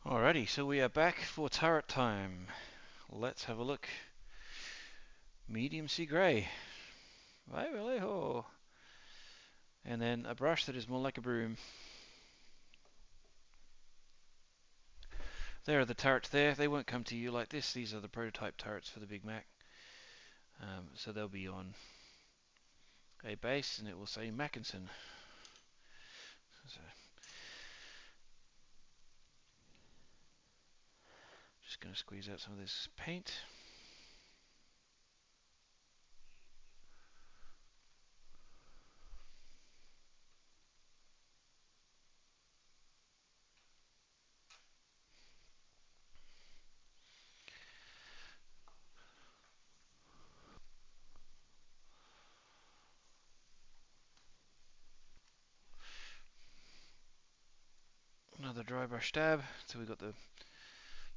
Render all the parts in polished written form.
Alrighty, so we are back for turret time. Let's have a look. Medium sea grey. Vai Vallejo. And then a brush that is more like a broom. There are the turrets there. They won't come to you like this. These are the prototype turrets for the Big Mac. So they'll be on a base and it will say Mackinson. So just going to squeeze out some of this paint. Another dry brush dab. So we've got the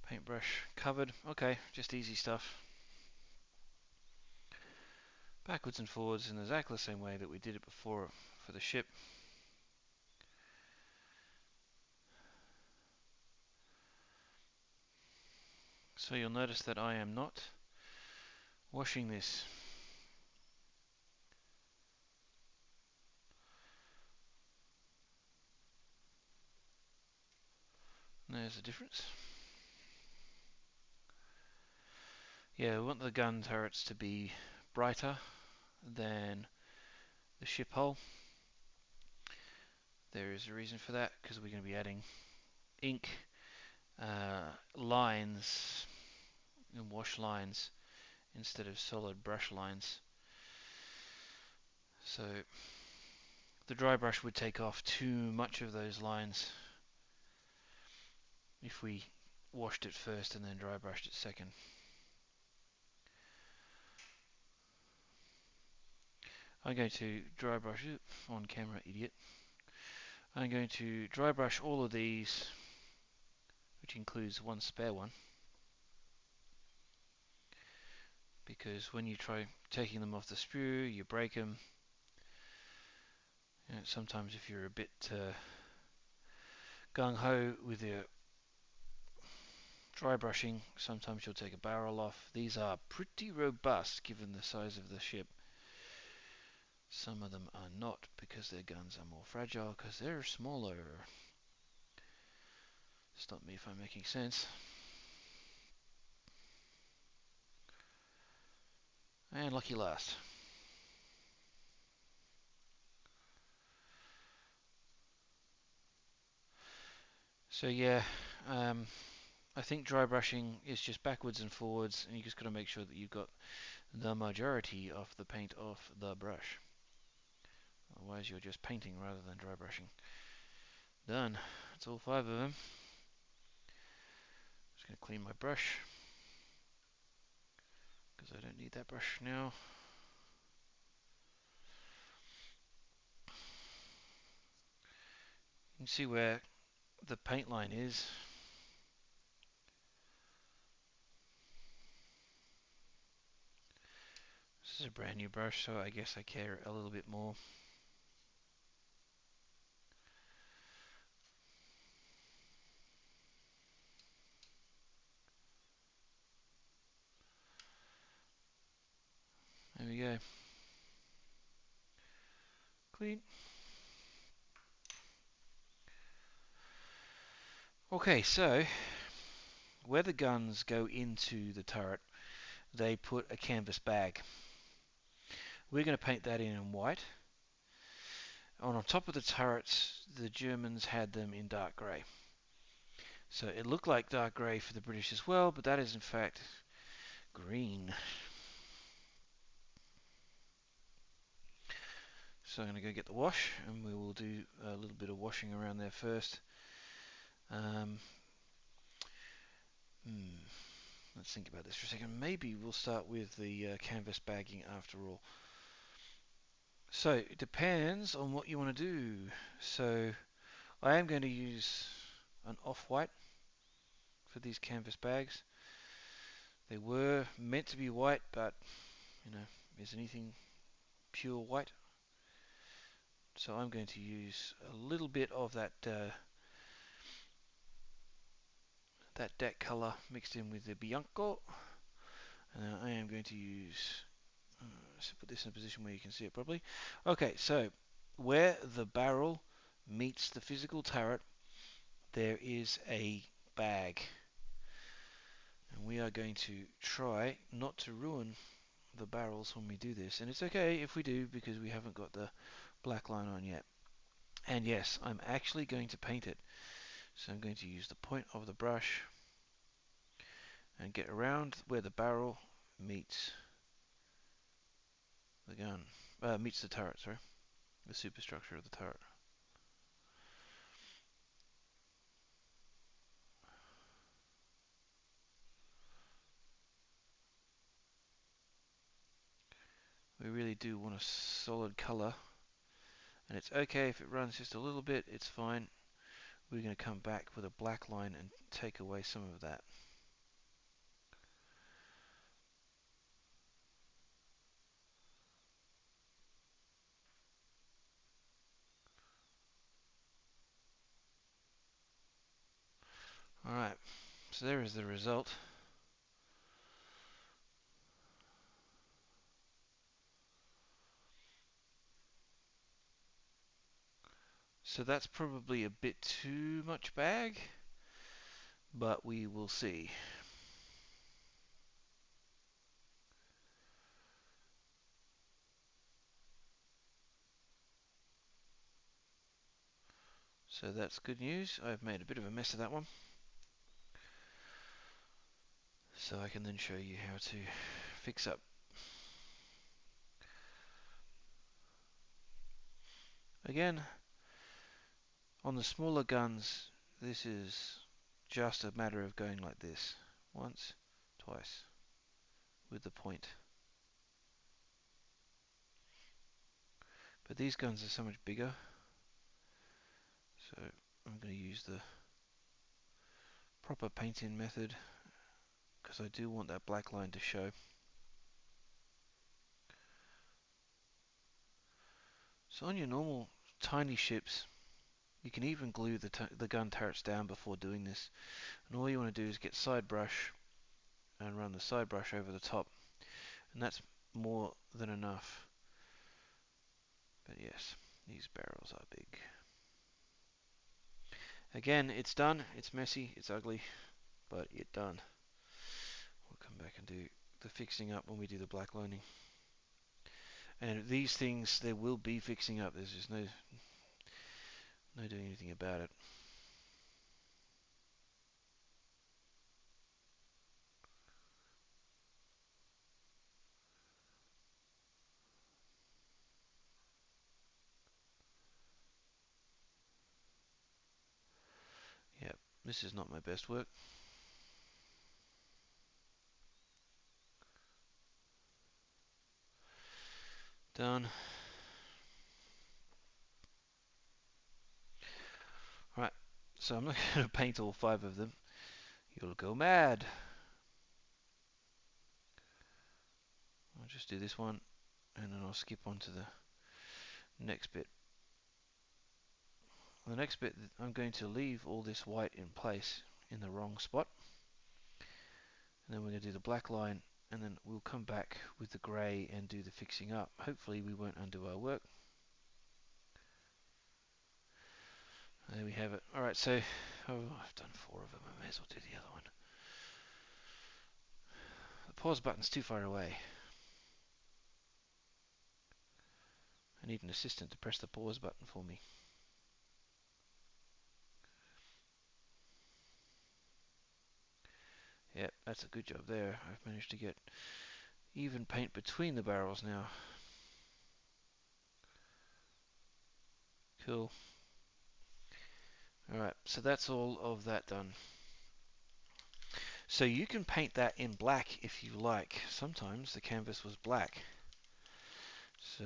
paintbrush covered. Okay, just easy stuff. Backwards and forwards in exactly the same way that we did it before for the ship. So you'll notice that I am not washing this. There's the difference. Yeah, we want the gun turrets to be brighter than the ship hull. There is a reason for that, because we're going to be adding ink lines and wash lines instead of solid brush lines. So the dry brush would take off too much of those lines if we washed it first and then dry brushed it second. I'm going to dry brush it on camera, idiot. I'm going to dry brush all of these, which includes one spare one, because when you try taking them off the sprue, you break them. You know, sometimes if you're a bit gung-ho with your dry brushing, sometimes you'll take a barrel off. These are pretty robust given the size of the ship. Some of them are not, because their guns are more fragile because they're smaller. Stop me if I'm making sense. And lucky last. So yeah, I think dry brushing is just backwards and forwards, and you just got to make sure that you've got the majority of the paint off the brush. Otherwise you're just painting rather than dry brushing. Done. That's all 5 of them. Just going to clean my brush, because I don't need that brush now. You can see where the paint line is. This is a brand new brush, so I guess I care a little bit more. There we go. Clean. Okay, so where the guns go into the turret, they put a canvas bag. We're going to paint that in white. On top of the turrets, the Germans had them in dark grey. So it looked like dark grey for the British as well, but that is in fact green. So I'm going to go get the wash, and we will do a little bit of washing around there first. Um, let's think about this for a second. Maybe we'll start with the canvas bagging after all. So it depends on what you want to do. So I am going to use an off-white for these canvas bags. They were meant to be white, but you know, is anything pure white? So I'm going to use a little bit of that. that deck color mixed in with the Bianco. And I am going to use, let's put this in a position where you can see it properly. Okay, so where the barrel meets the physical turret, there is a bag. And we are going to try not to ruin the barrels when we do this. And it's okay if we do, because we haven't got the black line on yet. And yes, I'm actually going to paint it. So I'm going to use the point of the brush and get around where the barrel meets the gun, meets the turret, sorry, the superstructure of the turret. We really do want a solid color, and it's okay if it runs just a little bit, it's fine. We're going to come back with a black line and take away some of that. Alright, so there is the result. So that's probably a bit too much bag, but we will see. So that's good news. I've made a bit of a mess of that one. So I can then show you how to fix up. Again, on the smaller guns, this is just a matter of going like this. Once, twice, with the point. But these guns are so much bigger, so I'm going to use the proper paint-in method, because I do want that black line to show. So on your normal tiny ships, you can even glue the gun turrets down before doing this. And all you want to do is get side brush and run the side brush over the top. And that's more than enough. But yes, these barrels are big. Again, it's done. It's messy. It's ugly. But it's done. We'll come back and do the fixing up when we do the black lining. And these things, there will be fixing up. There's just no doing anything about it. Yep, this is not my best work. Done. Right, so I'm not going to paint all 5 of them. You'll go mad. I'll just do this one, and then I'll skip on to the next bit. The next bit, I'm going to leave all this white in place in the wrong spot. And then we're going to do the black line, and then we'll come back with the grey and do the fixing up. Hopefully we won't undo our work. There we have it. Alright, so I've done 4 of them. I may as well do the other one. The pause button's too far away. I need an assistant to press the pause button for me. Yep, that's a good job there. I've managed to get even paint between the barrels now. Cool. Alright, so that's all of that done. So you can paint that in black if you like. Sometimes the canvas was black. So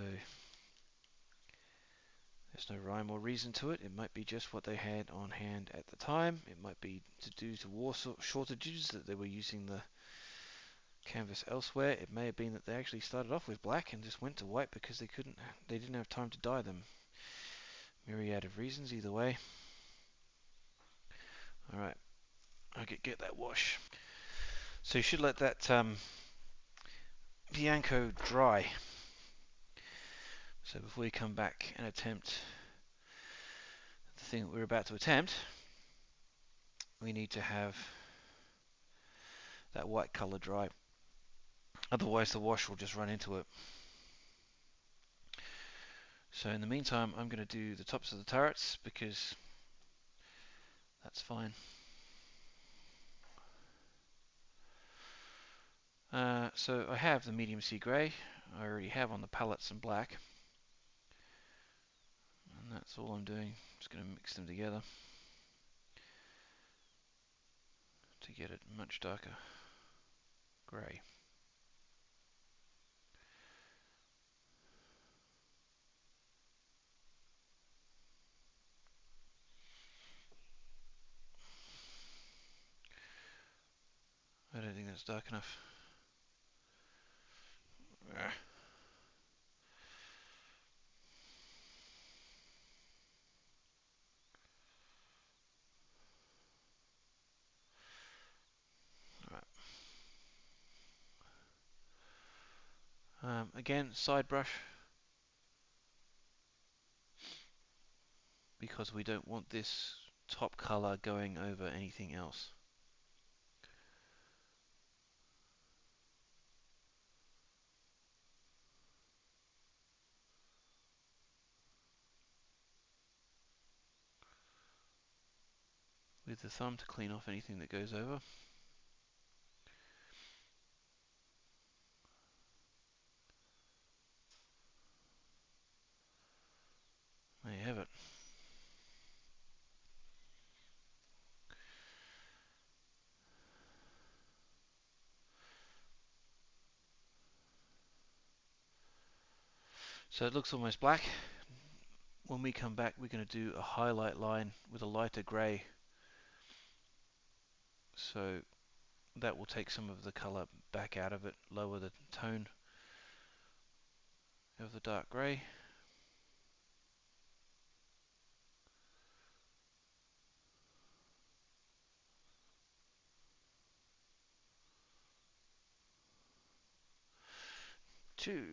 there's no rhyme or reason to it. It might be just what they had on hand at the time. It might be due to war shortages that they were using the canvas elsewhere. It may have been that they actually started off with black and just went to white because they didn't have time to dye them. Myriad of reasons either way. Alright, okay. get that wash. So you should let that Bianco dry. So before you come back and attempt the thing that we're about to attempt, we need to have that white colour dry. Otherwise the wash will just run into it. So in the meantime, I'm going to do the tops of the turrets because that's fine. So I have the medium sea grey. I already have on the palette some black. And that's all I'm doing. Just going to mix them together to get it much darker grey. I don't think that's dark enough. Right. Again, side brush, because we don't want this top colour going over anything else. With the thumb to clean off anything that goes over. There you have it. So it looks almost black. When we come back, we're going to do a highlight line with a lighter grey. So that will take some of the colour back out of it, lower the tone of the dark grey. Two.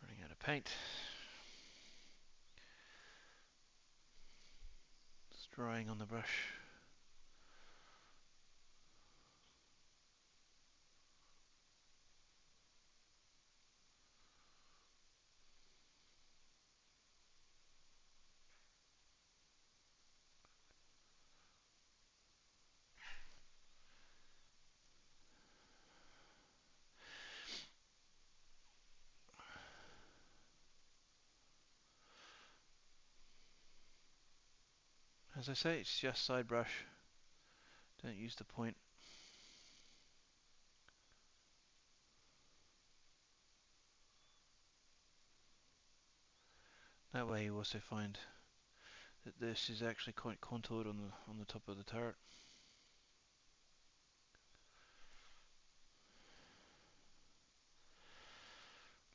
Running out of paint. It's drying on the brush. As I say, it's just side brush. Don't use the point. That way you also find that this is actually quite contoured on the top of the turret.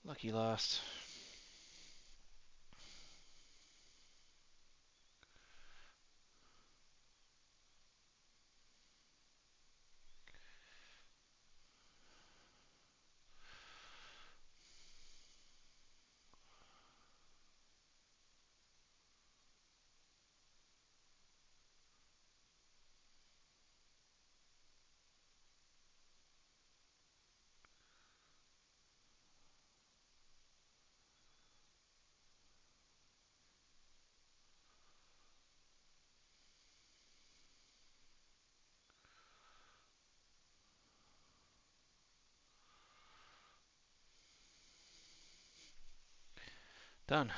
Lucky last. Done.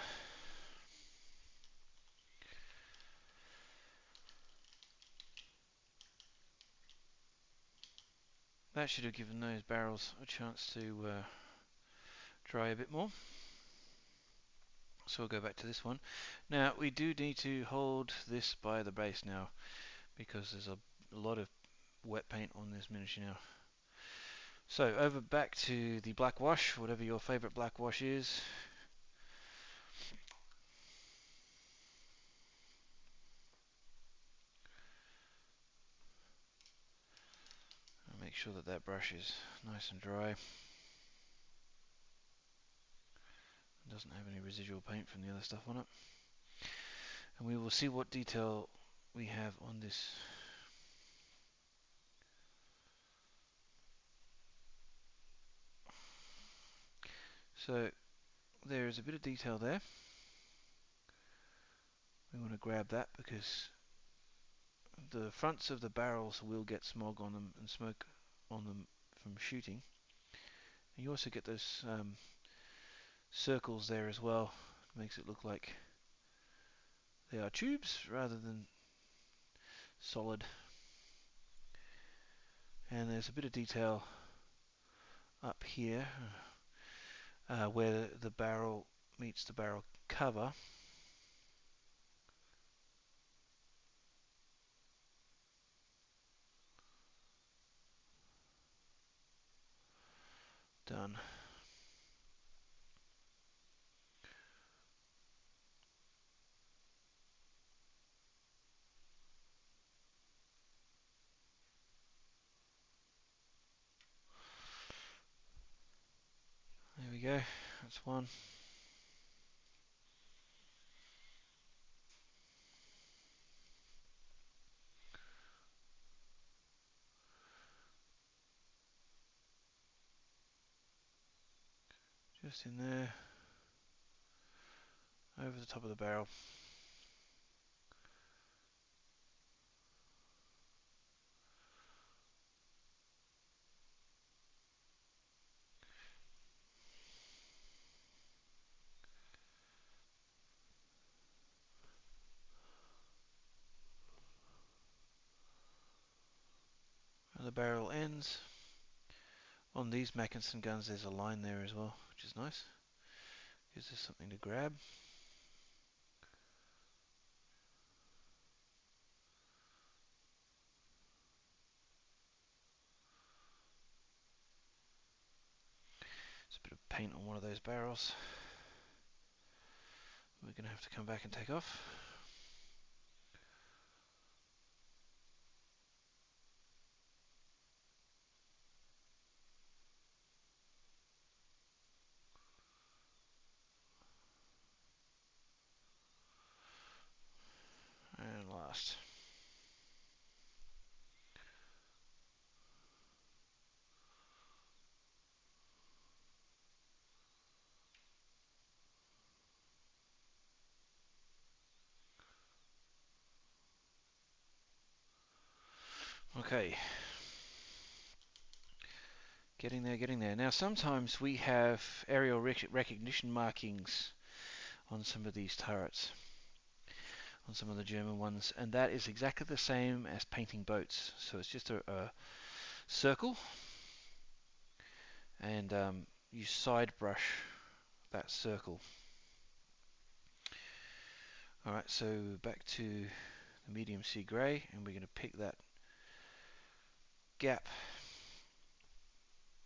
That should have given those barrels a chance to dry a bit more. So we'll go back to this one. Now we do need to hold this by the base now because there's a lot of wet paint on this miniature now. So over back to the black wash, whatever your favorite black wash is. And make sure that that brush is nice and dry. It doesn't have any residual paint from the other stuff on it. And we will see what detail we have on this. So there is a bit of detail there. We want to grab that because the fronts of the barrels will get smog on them and smoke on them from shooting. And you also get those circles there as well. Makes it look like they are tubes rather than solid. And there's a bit of detail up here where the barrel meets the barrel cover. Done. There we go. That's one. Just in there. Over the top of the barrel. And the barrel ends. On these Mackinson guns there's a line there as well, which is nice. Gives us something to grab. There's a bit of paint on one of those barrels. We're going to have to come back and take off. And last. Okay. Getting there, getting there. Now sometimes we have aerial recognition markings on some of these turrets, on some of the German ones, and that is exactly the same as painting boats. So it's just a circle, and you side brush that circle. Alright, so back to the medium sea grey, and we're going to pick that gap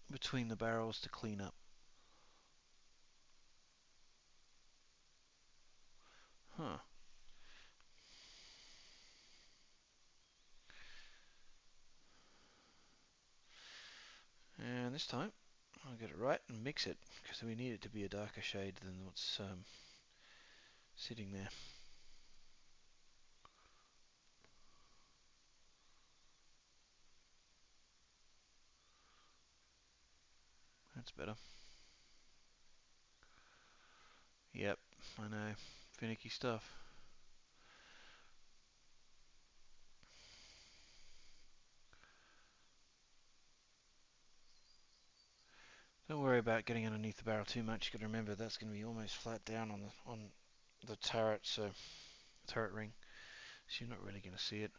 between the barrels to clean up. Huh. And this time I'll get it right and mix it because we need it to be a darker shade than what's sitting there. That's better. Yep, I know. Finicky stuff. Don't worry about getting underneath the barrel too much. You got to remember that's going to be almost flat down on the turret, so turret ring. So you're not really going to see it.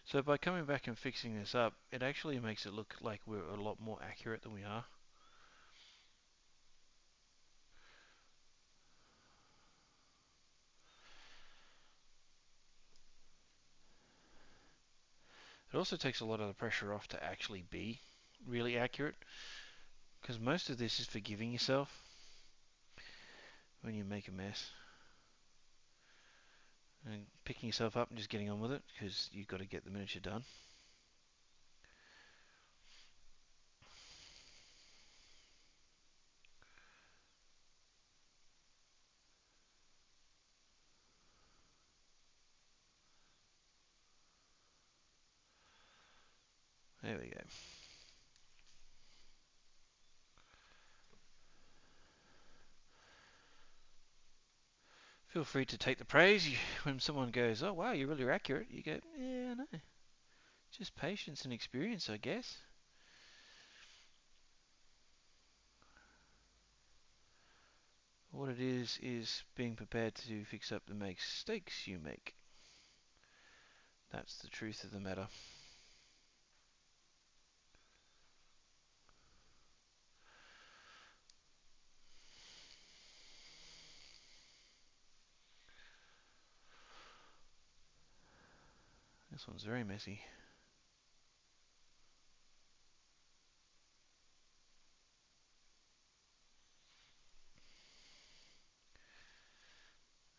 So by coming back and fixing this up, it actually makes it look like we're a lot more accurate than we are. It also takes a lot of the pressure off to actually be really accurate, because most of this is forgiving yourself when you make a mess and picking yourself up and just getting on with it, because you've got to get the miniature done. There we go. Feel free to take the praise. When someone goes, "Oh wow, you're really accurate," you go, "Yeah, I know. Just patience and experience, I guess." What it is being prepared to fix up the mistakes you make. That's the truth of the matter. This one's very messy.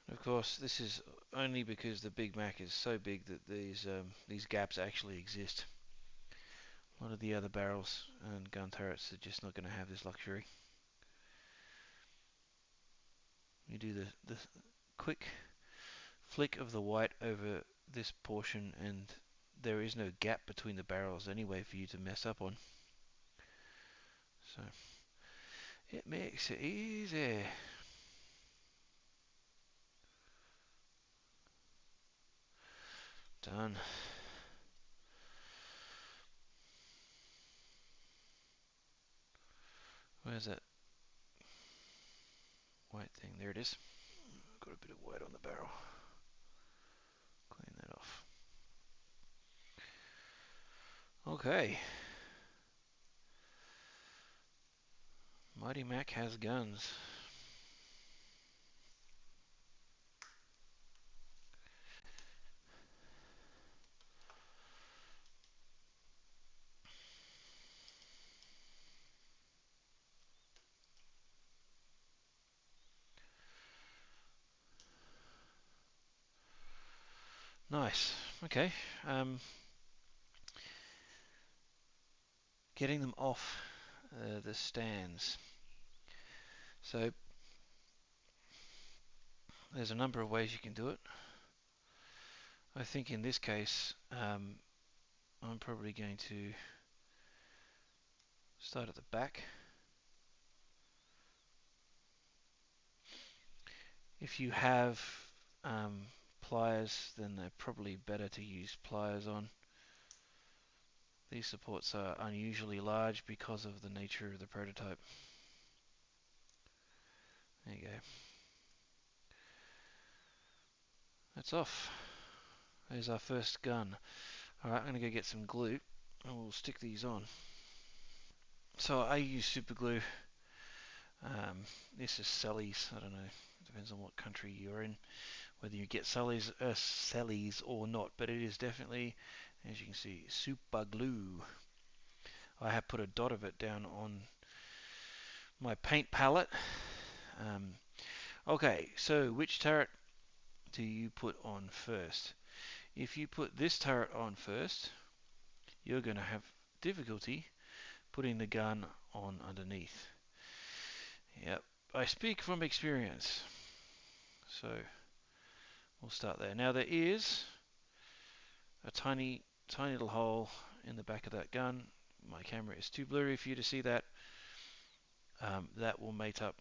Of course, this is only because the Big Mac is so big that these gaps actually exist. A lot of the other barrels and gun turrets are just not going to have this luxury. You do the quick flick of the white over this portion, and there is no gap between the barrels anyway for you to mess up on. So it makes it easy. Done. Where's that white thing? There it is. Got a bit of white on the barrel. Clean that off. Okay. Mighty Mac has guns. Nice. Okay. Getting them off the stands. So there's a number of ways you can do it. I think in this case, I'm probably going to start at the back. If you have pliers, then they're probably better to use pliers on. These supports are unusually large because of the nature of the prototype. There you go. That's off. There's our first gun. Alright, I'm going to go get some glue and we'll stick these on. So I use super glue. This is Sally's. I don't know. Depends on what country you're in, whether you get Sally's or not. But it is definitely, as you can see, super glue. I have put a dot of it down on my paint palette. Okay, so which turret do you put on first? If you put this turret on first, you're going to have difficulty putting the gun on underneath. Yep, I speak from experience. So we'll start there. Now there is a tiny little hole in the back of that gun. My camera is too blurry for you to see that. That will mate up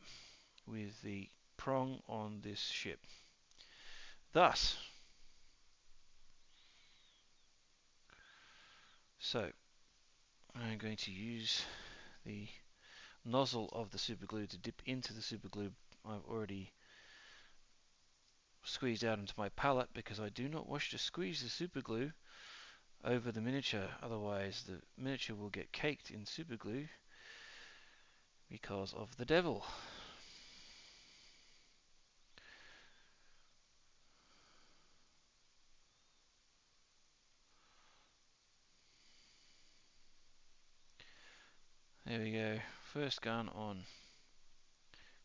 with the prong on this ship. Thus, so I'm going to use the nozzle of the super glue to dip into the super glue I've already squeezed out into my palette, because I do not wish to squeeze the super glue over the miniature, otherwise the miniature will get caked in super glue because of the devil. There we go, first gun on.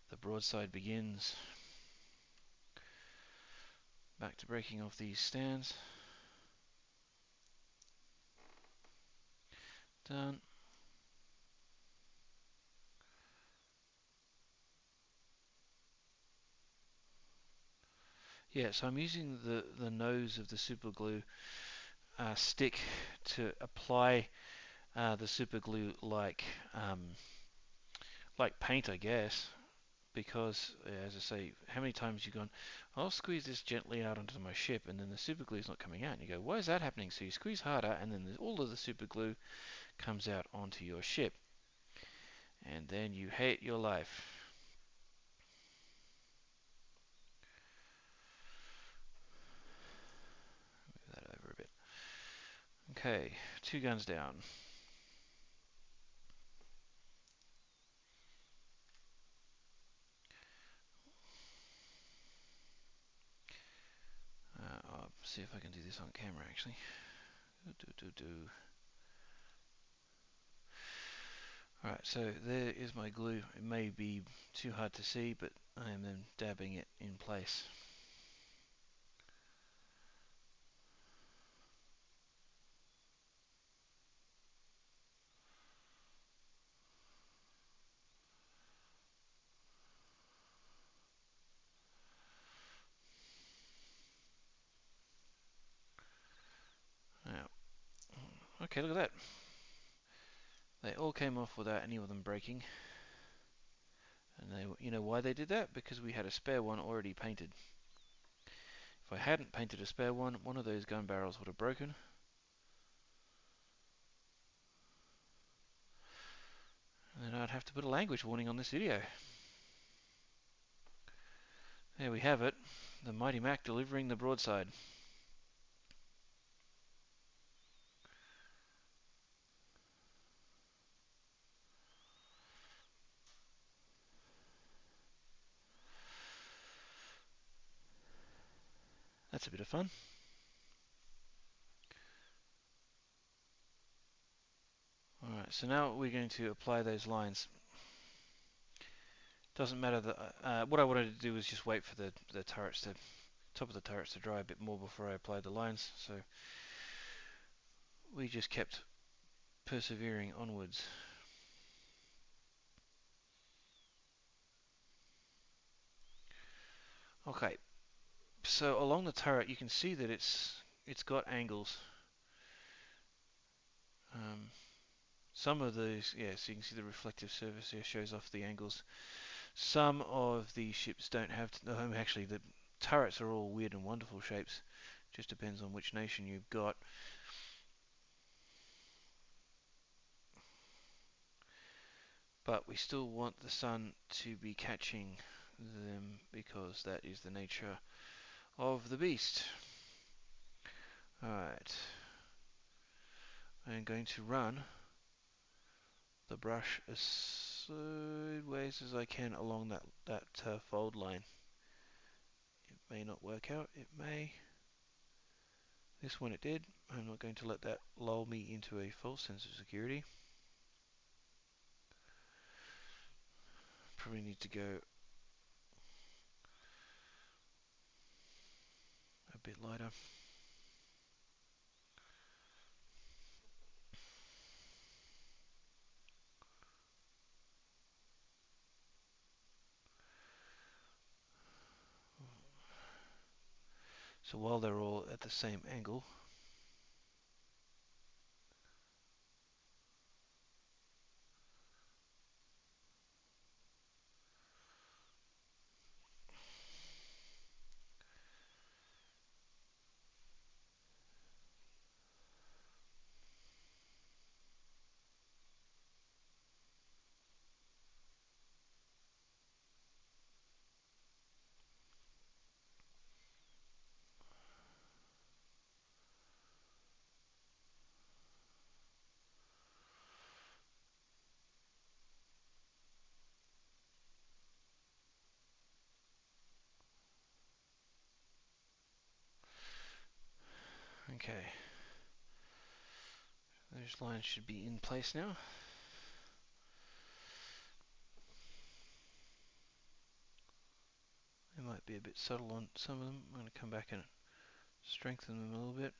The broadside begins. Back to breaking off these stands. Done. Yeah, so I'm using the nose of the super glue stick to apply the super glue like paint, I guess. Because, as I say, how many times you've gone, I'll squeeze this gently out onto my ship, and then the super glue is not coming out. And you go, why is that happening? So you squeeze harder, and then all of the super glue comes out onto your ship. And then you hate your life. Move that over a bit. Okay, 2 guns down. I'll see if I can do this on camera actually. Alright, so there is my glue. It may be too hard to see, but I am then dabbing it in place. Now, okay, look at that. They all came off without any of them breaking. And you know why they did that? Because we had a spare one already painted. If I hadn't painted a spare one, one of those gun barrels would have broken. And then I'd have to put a language warning on this video. There we have it. The Mighty Mac delivering the broadside. That's a bit of fun. Alright, so now we're going to apply those lines. Doesn't matter what I wanted to do was just wait for the turrets to top of the turrets to dry a bit more before I applied the lines. So we just kept persevering onwards. Okay, so along the turret you can see that it's got angles. Some of these, yeah, so you can see the reflective surface here shows off the angles. Some of the ships don't have, actually the turrets are all weird and wonderful shapes. Just depends on which nation you've got. But we still want the sun to be catching them because that is the nature of the beast. Alright. I'm going to run the brush as sideways as I can along that fold line. It may not work out, it may. This one it did. I'm not going to let that lull me into a false sense of security. Probably need to go a bit lighter. So while they're all at the same angle, Okay. Those lines should be in place now. They might be a bit subtle on some of them. I'm going to come back and strengthen them a little bit.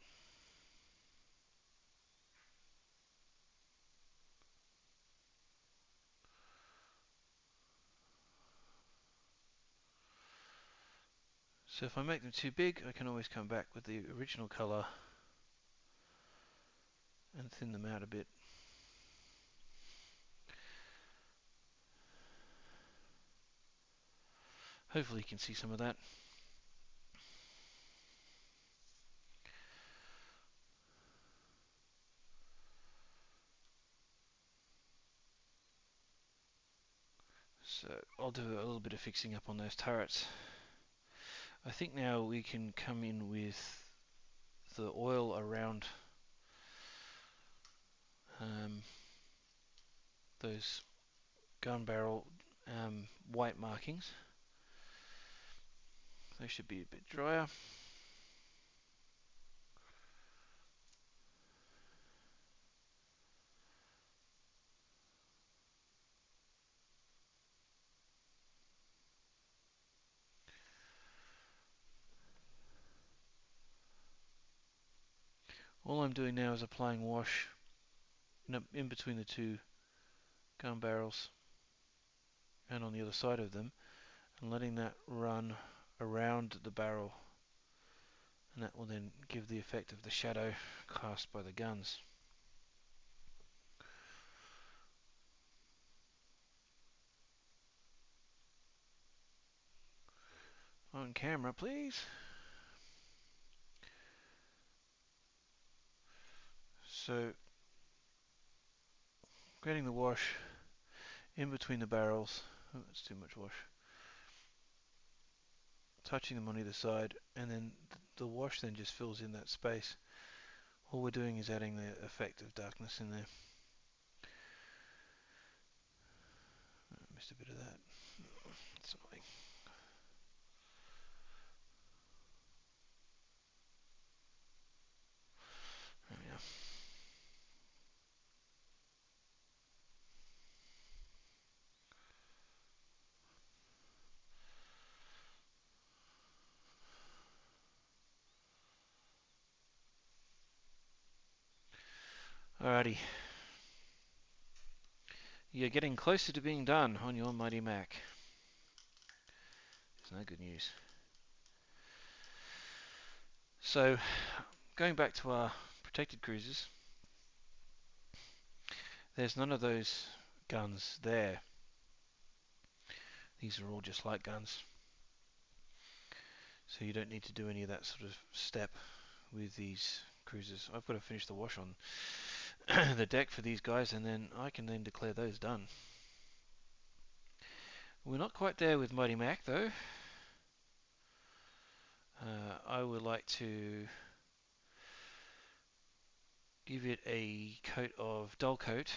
So if I make them too big, I can always come back with the original color and thin them out a bit. Hopefully you can see some of that. So I'll do a little bit of fixing up on those turrets. I think now we can come in with the oil around those gun barrel white markings. They should be a bit drier. All I'm doing now is applying wash in between the two gun barrels and on the other side of them, and letting that run around the barrel, and that will then give the effect of the shadow cast by the guns. On camera, please. So, getting the wash in between the barrels. Oh, that's too much wash. Touching them on either side, and then the wash then just fills in that space. All we're doing is adding the effect of darkness in there. I missed a bit of that. That's annoying. There we are. Alrighty. You're getting closer to being done on your Mighty Mac. It's no good news. So, going back to our protected cruisers, there's none of those guns there. These are all just light guns. So you don't need to do any of that sort of step with these cruisers. I've got to finish the wash on the deck for these guys, and then I can then declare those done. We're not quite there with Mighty Mac though. I would like to give it a coat of dull coat.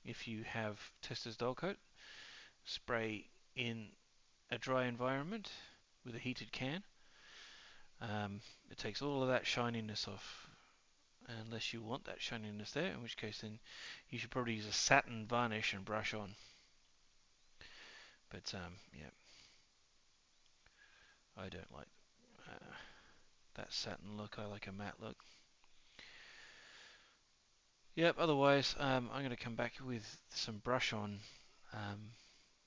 If you have Tester's dull coat, spray in a dry environment with a heated can. It takes all of that shininess off, unless you want that shininess there, in which case then you should probably use a satin varnish and brush on. But yeah, I don't like that satin look. I like a matte look. Yep, otherwise I'm going to come back with some brush on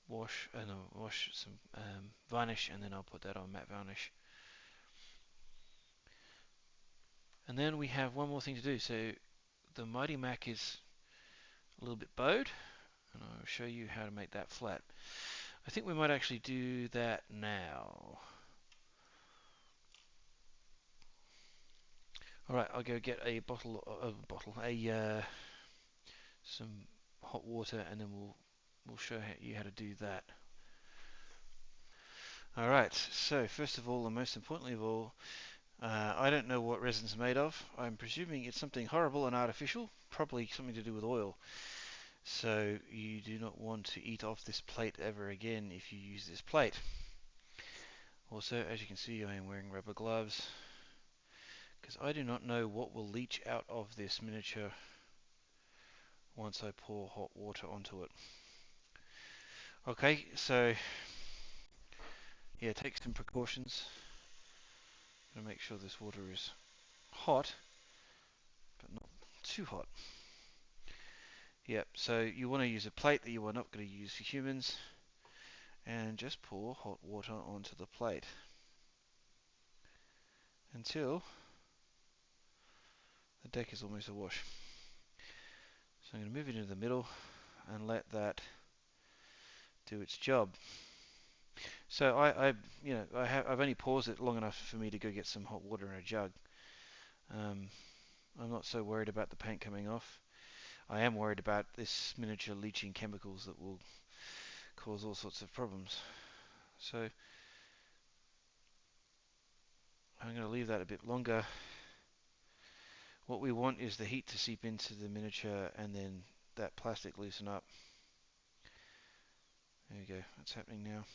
wash, wash some varnish, and then I'll put that on matte varnish. And then we have one more thing to do. So the Mighty Mac is a little bit bowed, and I'll show you how to make that flat. I think we might actually do that now. Alright, I'll go get a some hot water, and then we'll show you how to do that. Alright, so first of all, and most importantly of all, I don't know what resin's made of. I'm presuming it's something horrible and artificial, probably something to do with oil. So you do not want to eat off this plate ever again if you use this plate. Also, as you can see, I am wearing rubber gloves. because I do not know what will leach out of this miniature once I pour hot water onto it. Okay, so yeah, take some precautions. Gonna make sure this water is hot, but not too hot. Yep, so you want to use a plate that you are not going to use for humans, and just pour hot water onto the plate until the deck is almost awash. So I'm going to move it into the middle and let that do its job. So I've only paused it long enough for me to go get some hot water in a jug. I'm not so worried about the paint coming off. I am worried about this miniature leaching chemicals that will cause all sorts of problems. So I'm going to leave that a bit longer. What we want is the heat to seep into the miniature and then that plastic loosen up. There we go, that's happening now.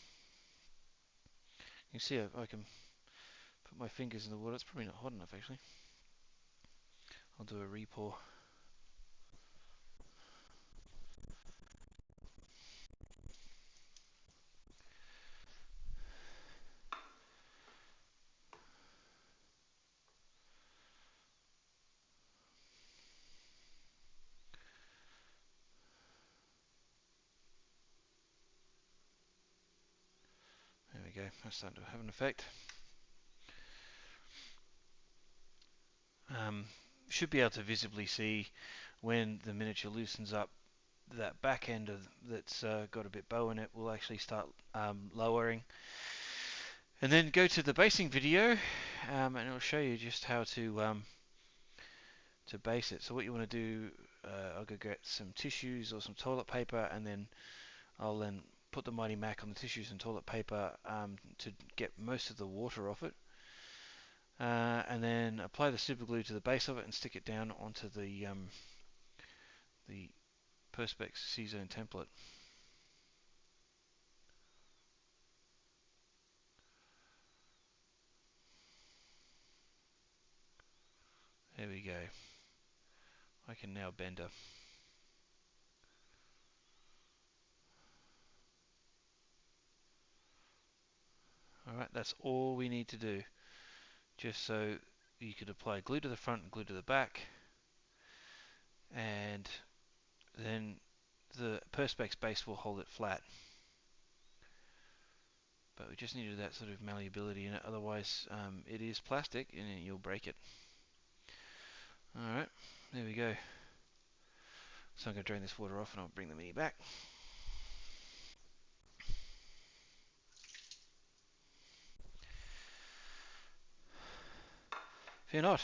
You can see I can put my fingers in the water. It's probably not hot enough actually. I'll do a re-pour. There we go, that's starting to have an effect. Should be able to visibly see when the miniature loosens up, that back end that's got a bit bow in it will actually start lowering. And then go to the basing video, and it'll show you just how to base it. So what you want to do, I'll go get some tissues or some toilet paper, and then I'll put the Mighty Mac on the tissues and toilet paper to get most of the water off it. And then apply the super glue to the base of it and stick it down onto the Perspex C-Zone template. There we go. I can now bend her. Alright, that's all we need to do. Just so you could apply glue to the front and glue to the back, and then the Perspex base will hold it flat. But we just needed that sort of malleability in it, otherwise it is plastic and you'll break it. Alright, there we go. So I'm going to drain this water off and I'll bring the Mini back. Fear not,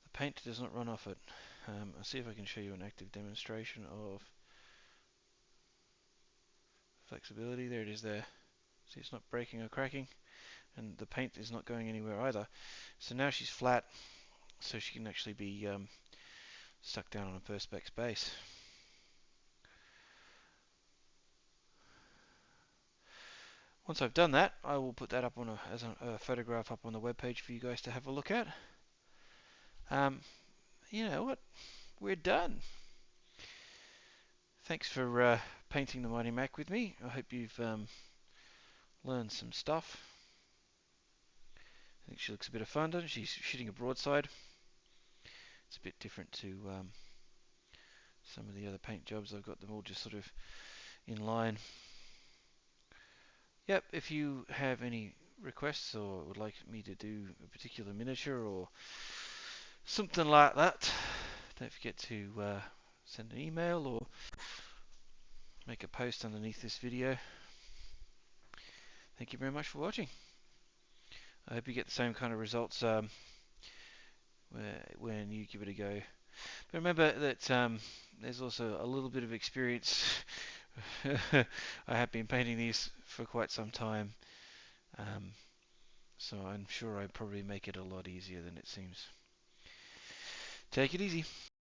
the paint does not run off it. I'll see if I can show you an active demonstration of flexibility. There it is there. See, it's not breaking or cracking, and the paint is not going anywhere either. So now she's flat, so she can actually be stuck down on a Perspex base. Once I've done that, I will put that up on as a photograph up on the webpage for you guys to have a look at. You know what? We're done. Thanks for painting the Mighty Mac with me. I hope you've learned some stuff. I think she looks a bit of fun, doesn't she? She's shooting a broadside. It's a bit different to some of the other paint jobs. I've got them all just sort of in line. Yep, if you have any requests or would like me to do a particular miniature or something like that, don't forget to send an email or make a post underneath this video. Thank you very much for watching. I hope you get the same kind of results when you give it a go. But remember that there's also a little bit of experience. I have been painting these for quite some time, so I'm sure I probably make it a lot easier than it seems. Take it easy.